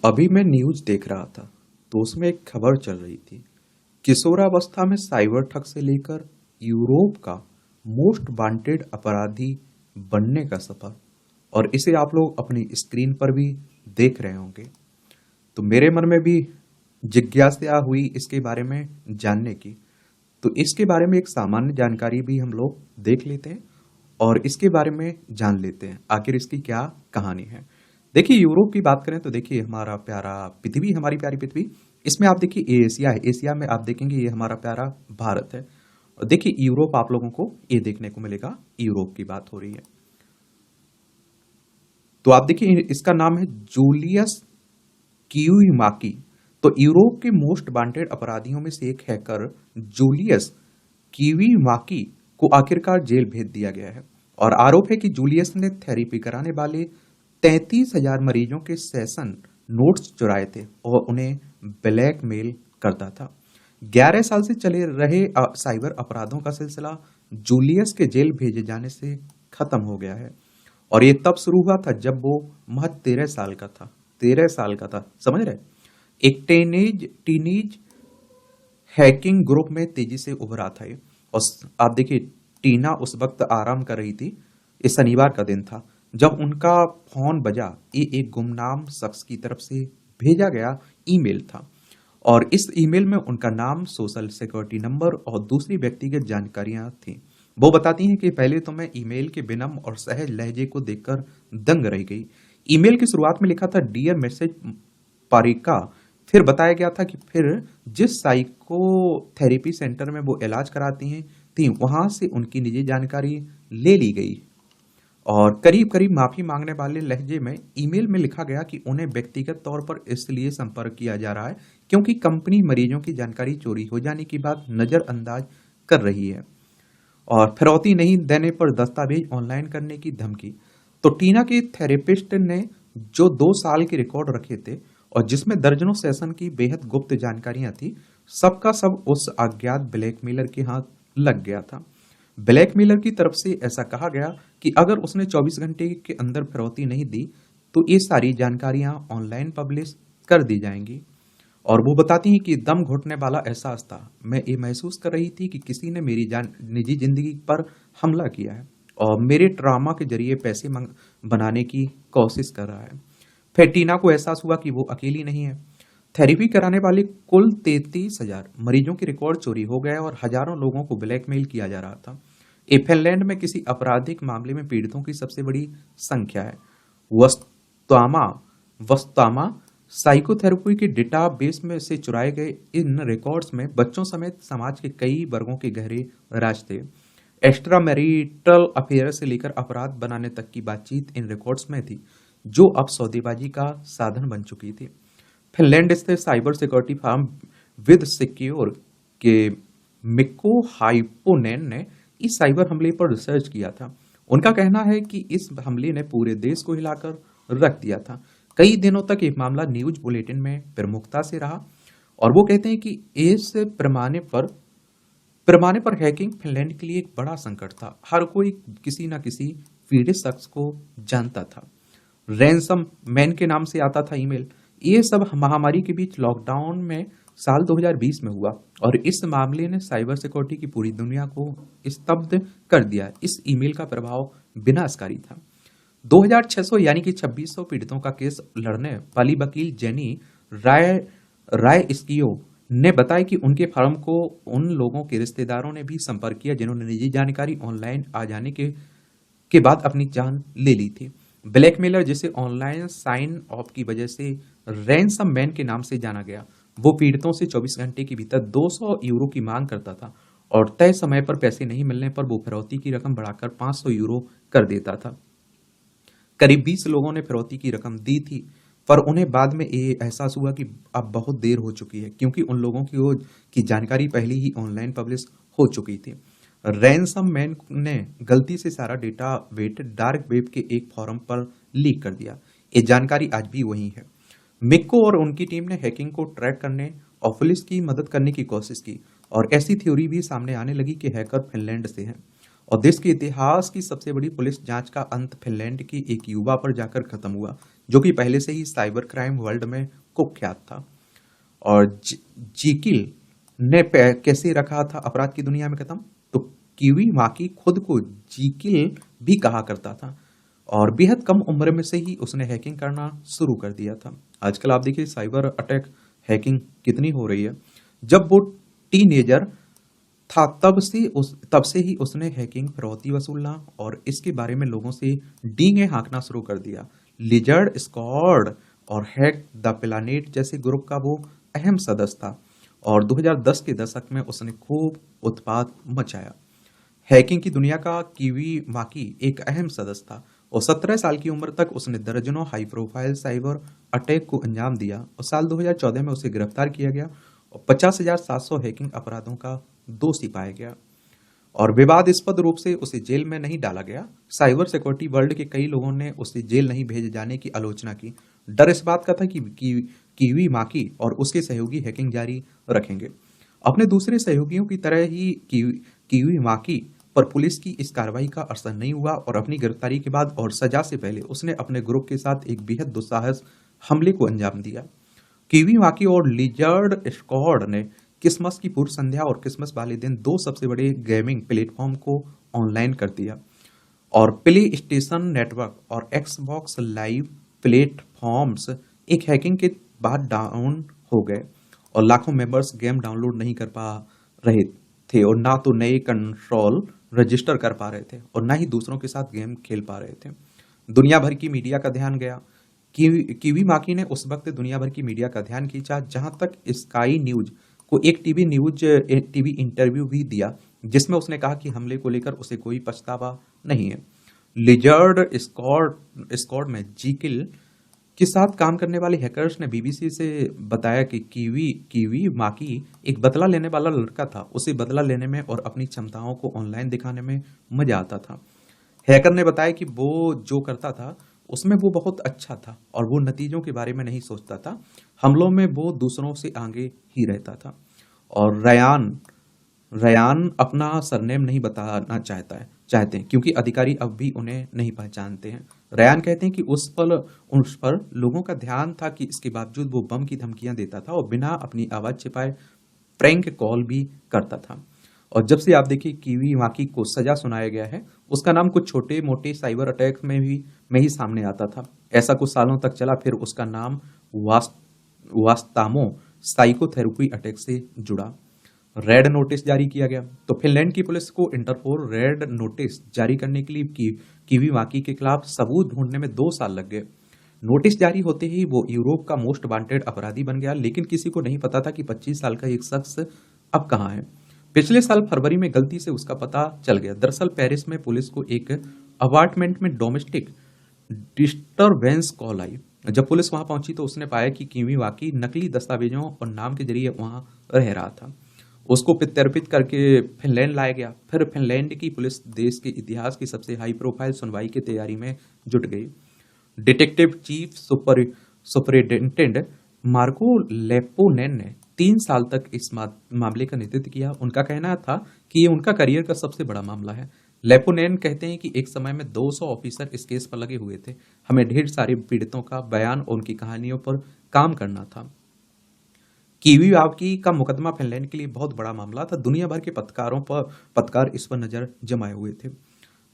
अभी मैं न्यूज देख रहा था तो उसमें एक खबर चल रही थी। किशोरावस्था में साइबर ठग से लेकर यूरोप का मोस्ट वांटेड अपराधी बनने का सफर, और इसे आप लोग अपनी स्क्रीन पर भी देख रहे होंगे। तो मेरे मन में भी जिज्ञासा हुई इसके बारे में जानने की। तो इसके बारे में एक सामान्य जानकारी भी हम लोग देख लेते हैं और इसके बारे में जान लेते हैं आखिर इसकी क्या कहानी है। देखिए, यूरोप की बात करें तो देखिए हमारा प्यारा पृथ्वी, हमारी प्यारी पृथ्वी, इसमें आप देखिए ये एशिया है। एशिया में आप देखेंगे ये हमारा प्यारा भारत है। और देखिए यूरोप आप लोगों को ये देखने को मिलेगा, यूरोप की बात हो रही है। तो आप देखिए इसका नाम है जूलियस कियुमाकी। तो यूरोप के मोस्ट वांटेड अपराधियों में से एक हैकर जूलियस कियुमाकी को आखिरकार जेल भेज दिया गया है। और आरोप है कि जूलियस ने थेरेपी कराने वाले 33,000 मरीजों के सेशन नोट्स चुराए थे और उन्हें ब्लैकमेल करता था। 11 साल से चले रहे साइबर अपराधों का सिलसिला जूलियस के जेल भेजे जाने से खत्म हो गया है। और ये तब शुरू हुआ था जब वो महज 13 साल का था। 13 साल का था, समझ रहे। एक टीनेज टीनेज हैकिंग ग्रुप में तेजी से उभरा था ये। और आप देखिए टीना उस वक्त आराम कर रही थी। ये शनिवार का दिन था जब उनका फोन बजा। ये एक गुमनाम शख्स की तरफ से भेजा गया ईमेल था। और इस ईमेल में उनका नाम, सोशल सिक्योरिटी नंबर और दूसरी व्यक्तिगत जानकारियां थी। वो बताती हैं कि पहले तो मैं ईमेल के विनम्र और सहज लहजे को देखकर दंग रह गई। ईमेल की शुरुआत में लिखा था डियर मैसेज पारिका। फिर बताया गया था कि फिर जिस साइको थेरेपी सेंटर में वो इलाज कराती हैं थी वहां से उनकी निजी जानकारी ले ली गई। और करीब करीब माफी मांगने वाले लहजे में ईमेल में लिखा गया कि उन्हें व्यक्तिगत तौर पर इसलिए संपर्क किया जा रहा है क्योंकि कंपनी मरीजों की जानकारी चोरी हो जाने की बात नजरअंदाज कर रही है। और फिरौती नहीं देने पर दस्तावेज ऑनलाइन करने की धमकी। तो टीना के थेरेपिस्ट ने जो 2 साल के रिकॉर्ड रखे थे और जिसमें दर्जनों सेशन की बेहद गुप्त जानकारियां थी, सबका सब उस अज्ञात ब्लैकमेलर के हाथ लग गया था। ब्लैकमेलर की तरफ से ऐसा कहा गया कि अगर उसने 24 घंटे के अंदर फिरौती नहीं दी तो ये सारी जानकारियां ऑनलाइन पब्लिश कर दी जाएंगी। और वो बताती हैं कि दम घुटने वाला एहसास था। मैं ये महसूस कर रही थी कि किसी ने मेरी निजी जिंदगी पर हमला किया है और मेरे ट्रामा के जरिए पैसे बनाने की कोशिश कर रहा है। फिर टीना को एहसास हुआ कि वो अकेली नहीं है। थेरेपी कराने वाले कुल 33,000 मरीजों के रिकॉर्ड चोरी हो गए और हजारों लोगों को ब्लैकमेल किया जा रहा था। ये फिनलैंड में किसी आपराधिक मामले में पीड़ितों की सबसे बड़ी संख्या है। वस्तामा वस्तामा साइकोथेरेपी के डेटाबेस में से चुराए गए इन रिकॉर्ड्स में बच्चों समेत समाज के कई वर्गों के गहरे राज थे। एक्स्ट्रा मैरिटल अफेयर से लेकर अपराध बनाने तक की बातचीत इन रिकॉर्ड्स में थी, जो अब सौदेबाजी का साधन बन चुकी थी। फिनलैंड स्थित cyber security firm with secure के मिको हाइपोनेन ने इस साइबर हमले पर रिसर्च किया था। उनका कहना है कि इस हमले ने पूरे देश को हिलाकर रख दिया था। कई दिनों तक ये मामला न्यूज बुलेटिन में प्रमुखता से रहा। और वो कहते हैं कि इस पैमाने पर हैकिंग फिनलैंड के लिए एक बड़ा संकट था। हर कोई किसी न किसी पीड़ित शख्स को जानता था। रैंसम मैन के नाम से आता था ईमेल। ये सब महामारी के बीच लॉकडाउन में साल 2020 में हुआ और इस मामले ने साइबर सिक्योरिटी की पूरी दुनिया को स्तब्ध कर दिया। इस ईमेल का प्रभाव विनाशकारी था। 2,600 यानी कि 2,600 पीड़ितों का केस लड़ने वाली वकील जेनी राय राय स्कियो ने बताया कि उनके फर्म को उन लोगों के रिश्तेदारों ने भी संपर्क किया जिन्होंने निजी जानकारी ऑनलाइन आ जाने के बाद अपनी जान ले ली थी। ब्लैकमेलर, जिसे ऑनलाइन साइन ऑफ की वजह से रैंसम मैन के नाम से जाना गया, वो पीड़ितों से 24 घंटे के भीतर 200 यूरो की मांग करता था और तय समय पर पैसे नहीं मिलने पर वो फिरौती की रकम बढ़ाकर 500 यूरो कर देता था। करीब 20 लोगों ने फिरौती की रकम दी थी, पर उन्हें बाद में ये एहसास हुआ कि अब बहुत देर हो चुकी है क्योंकि उन लोगों की जानकारी पहले ही ऑनलाइन पब्लिश हो चुकी थी। रैंसम मैन ने गलती से सारा डेटा वेट डार्क वेब के एक फोरम पर लीक कर दिया। ये जानकारी आज भी वही है। मिक्को और उनकी टीम ने हैकिंग को ट्रैक करने और पुलिस की मदद करने की कोशिश की और ऐसी थ्योरी भी सामने आने लगी कि हैकर फिनलैंड से हैं। और देश के इतिहास की सबसे बड़ी पुलिस जांच का अंत फिनलैंड की एक युवा पर जाकर खत्म हुआ जो कि पहले से ही साइबर क्राइम वर्ल्ड में कुख्यात था। और जीकिल ने कैसे रखा था अपराध की दुनिया में कदम, तो कीवी माकी खुद को जीकिल भी कहा करता था और बेहद कम उम्र में से ही उसने हैकिंग करना शुरू कर दिया था। आजकल आप देखिए साइबर अटैक, हैकिंग कितनी हो रही है। जब वो टीनेजर था तब से ही उसने हैकिंग, फिरौती वसूलना और इसके बारे में लोगों से डींगे हाँकना शुरू कर दिया। लिजर्ड स्क्वाड और हैक द प्लानेट जैसे ग्रुप का वो अहम सदस्य था और 2010 के दशक में उसने खूब उत्पात मचाया। हैकिंग की दुनिया का कीवी माकी एक अहम सदस्य था और 17 साल की उम्र तक उसने दर्जनों हाई प्रोफाइल साइबर अटैक को अंजाम दिया और साल 2014 में उसे गिरफ्तार किया गया और 50,700 हैकिंग अपराधों का दोषी पाया गया और विवादास्पद रूप से उसे जेल में नहीं डाला गया। साइबर सिक्योरिटी वर्ल्ड के कई लोगों ने उसे जेल नहीं भेजे जाने की आलोचना की। डर इस बात का था कि कीवी माकी और उसके सहयोगी हैकिंग जारी रखेंगे। अपने दूसरे सहयोगियों की तरह ही कीवी माकी पर पुलिस की इस कार्रवाई का असर नहीं हुआ और अपनी गिरफ्तारी के बाद और सजा से पहले उसने अपने ग्रुप के साथ एक बेहद दुस्साहस हमले को अंजाम दिया। कीवी माकी और लिजर्ड स्क्वाड ने क्रिसमस की पूर्व संध्या और क्रिसमस वाले दिन दो सबसे बड़े गेमिंग प्लेटफॉर्म को ऑनलाइन कर दिया और प्ले स्टेशन नेटवर्क और एक्सबॉक्स लाइव प्लेटफॉर्म्स एक हैकिंग के बाद डाउन हो गए और लाखों मेंबर्स गेम डाउनलोड नहीं कर पा रहे थे और ना तो नए कंट्रोल रजिस्टर कर पा रहे थे और ना ही दूसरों के साथ गेम खेल पा रहे थे। दुनिया भर की मीडिया का ध्यान गया। कीवी माकी ने उस वक्त दुनिया भर की मीडिया का ध्यान खींचा, जहां तक स्काई न्यूज को एक टीवी इंटरव्यू भी दिया जिसमें उसने कहा कि हमले को लेकर उसे कोई पछतावा नहीं है। लिजर्ड स्क्वाड में जीकिल के साथ काम करने वाले हैकर्स ने बीबीसी से बताया कि कीवी माकी एक बदला लेने वाला लड़का था। उसे बदला लेने में और अपनी क्षमताओं को ऑनलाइन दिखाने में मजा आता था। हैकर ने बताया कि वो जो करता था उसमें वो बहुत अच्छा था और वो नतीजों के बारे में नहीं सोचता था। हमलों में वो दूसरों से आगे ही रहता था। और रयान अपना सरनेम नहीं बताना चाहते हैं क्योंकि अधिकारी अब भी उन्हें नहीं पहचानते हैं। रयान कहते हैं कि उस पर लोगों का ध्यान था कि इसके बावजूद वो बम की धमकियां देता था और बिना अपनी आवाज छिपाए प्रैंक कॉल भी करता था। और जब से आप देखिए कीवी माकी को सजा सुनाया गया है, उसका नाम कुछ छोटे मोटे साइबर अटैक में ही सामने आता था। ऐसा कुछ सालों तक चला, फिर उसका नाम वास्तामो साइकोथेरेपी अटैक से जुड़ा। रेड नोटिस जारी किया गया तो फिनलैंड की पुलिस को इंटरपोल रेड नोटिस जारी करने के लिए कीवी माकी के खिलाफ सबूत ढूंढने में 2 साल लग गए। नोटिस जारी होते ही वो यूरोप का मोस्ट वांटेड अपराधी बन गया, लेकिन किसी को नहीं पता था कि 25 साल का एक शख्स अब कहाँ है। पिछले साल फरवरी में गलती से उसका पता चल गया। दरअसल पेरिस में पुलिस को एक अपार्टमेंट में डोमेस्टिक डिस्टरबेंस कॉल आई। जब पुलिस वहां पहुंची तो उसने पाया कि कीवी माकी नकली दस्तावेजों और नाम के जरिए वहां रह रहा था। उसको प्रत्यर्पित करके फिनलैंड लाया गया। फिर फिनलैंड की पुलिस देश के इतिहास की सबसे हाई प्रोफाइल सुनवाई की तैयारी में जुट गई। डिटेक्टिव चीफ सुपरिटेंडेंट मार्को लेपोनेन ने 3 साल तक इस मामले का नेतृत्व किया। उनका कहना था कि ये उनका करियर का सबसे बड़ा मामला है। लेपोनेन कहते हैं कि एक समय में 200 ऑफिसर इस केस पर लगे हुए थे। हमें ढेर सारे पीड़ितों का बयान और उनकी कहानियों पर काम करना था। कीवी माकी का मुकदमा फिनलैंड के लिए बहुत बड़ा मामला था। दुनिया भर के पत्रकार इस पर नजर जमाए हुए थे।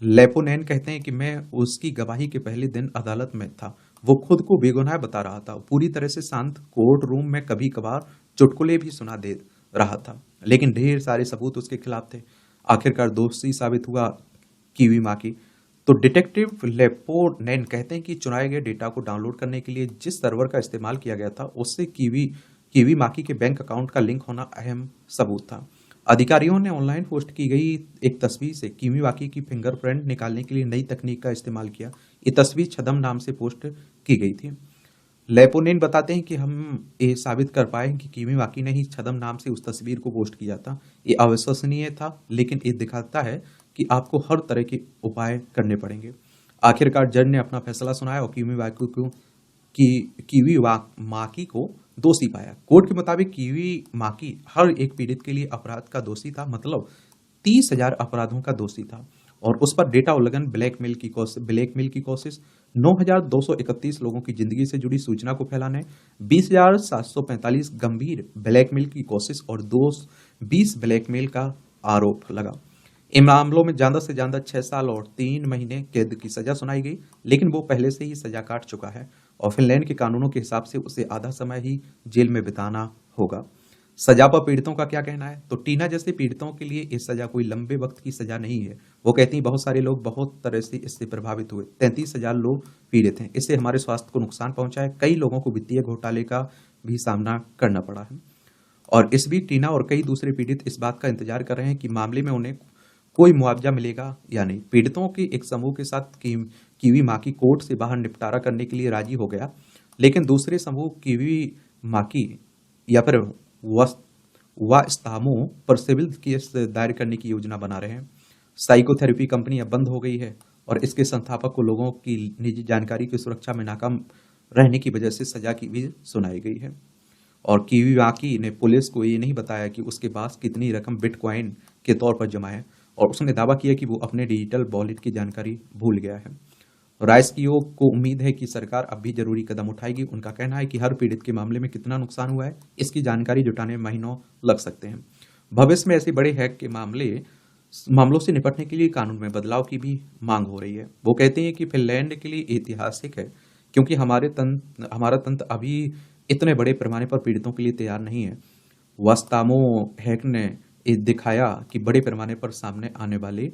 लेपोनेन कहते हैं कि मैं उसकी गवाही के पहले दिन अदालत में था। वो खुद को बेगुनाह बता रहा था। पूरी तरह से शांत कोर्ट रूम में कभी कभार चुटकुले भी सुना दे रहा था, लेकिन ढेर सारे सबूत उसके खिलाफ थे। आखिरकार दोषी साबित हुआ कीवी माकी। तो डिटेक्टिव लेपोनेन कहते हैं कि चुनाए गए डेटा को डाउनलोड करने के लिए जिस सर्वर का इस्तेमाल किया गया था उससे कीवी माकी के बैंक अकाउंट का लिंक होना अहम सबूत था। अधिकारियों ने ऑनलाइन पोस्ट की गई एक तस्वीर से कीवी माकी की फिंगरप्रिंट निकालने के लिए नई तकनीक का इस्तेमाल किया। ये तस्वीर छदम नाम से पोस्ट की गई थी। लेपोनेन बताते हैं कि हम ये साबित कर पाए कि कीवी माकी ने ही छदम नाम से उस तस्वीर को पोस्ट किया था। ये अविश्वसनीय था, लेकिन ये दिखाता है कि आपको हर तरह के उपाय करने पड़ेंगे। आखिरकार जज ने अपना फैसला सुनाया और कीवी माकी को दोषी पाया। कोर्ट के मुताबिक कीवी माकी हर एक पीड़ित के लिए अपराध का दोषी था, मतलब 30,000 अपराधों का दोषी था और उस पर डेटा उल्लंघन, ब्लैकमेल की कोशिश, 9,231 लोगों की जिंदगी से जुड़ी सूचना को फैलाने, 20,745 गंभीर ब्लैकमेल की कोशिश और 20 ब्लैकमेल का आरोप लगा। इन मामलों में ज्यादा से ज्यादा 6 साल और 3 महीने कैद की सजा सुनाई गई, लेकिन वो पहले से ही सजा काट चुका है और फिनलैंड के कानूनों के हिसाब से उसे आधा समय ही जेल में बिताना होगा। सजा पर पीड़ितों का क्या कहना है? तो टीना जैसे पीड़ितों के लिए इस सजा कोई लंबे वक्त की सजा नहीं है। वो कहती हैं बहुत सारे लोग बहुत तरह से इससे प्रभावित हुए, 33,000 लोग पीड़ित हैं, इससे हमारे स्वास्थ्य को नुकसान पहुंचा है, कई लोगों को वित्तीय घोटाले का भी सामना करना पड़ा है। और इस बीच टीना और कई दूसरे पीड़ित इस बात का इंतजार कर रहे हैं कि मामले में उन्हें कोई मुआवजा मिलेगा या नहीं। पीड़ितों के एक समूह के साथ कीवी माकी कोर्ट से बाहर निपटारा करने के लिए राजी हो गया, लेकिन दूसरे समूह कीवी माकी या फिर वास्तामो पर सिविल केस दायर करने की योजना बना रहे हैं। साइकोथेरेपी कंपनी अब बंद हो गई है और इसके संस्थापक को लोगों की निजी जानकारी की सुरक्षा में नाकाम रहने की वजह से सजा की भी सुनाई गई है। और किवियाकी ने पुलिस को ये नहीं बताया कि उसके पास कितनी रकम बिटकॉइन के तौर पर जमा है और उसने दावा किया कि वो अपने डिजिटल वॉलेट की जानकारी भूल गया है। राइस्कियो को उम्मीद है कि सरकार अब भी जरूरी कदम उठाएगी। उनका कहना है कि हर पीड़ित के मामले में कितना नुकसान हुआ है, इसकी जानकारी जुटाने में महीनों लग सकते हैं। भविष्य में ऐसे बड़े हैक के मामलों से निपटने के लिए कानून में बदलाव की भी मांग हो रही है। वो कहते हैं कि फिनलैंड के लिए ऐतिहासिक है क्योंकि हमारा तंत्र अभी इतने बड़े पैमाने पर पीड़ितों के लिए तैयार नहीं है। वास्तामो हैक ने ये दिखाया कि बड़े पैमाने पर सामने आने वाले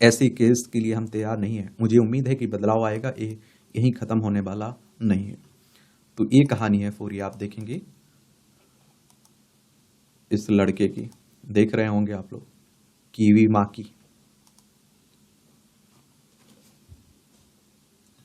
ऐसे केस के लिए हम तैयार नहीं है। मुझे उम्मीद है कि बदलाव आएगा, ये यहीं खत्म होने वाला नहीं है। तो ये कहानी है पूरी, आप देखेंगे इस लड़के की, देख रहे होंगे आप लोग, कीवी माकी।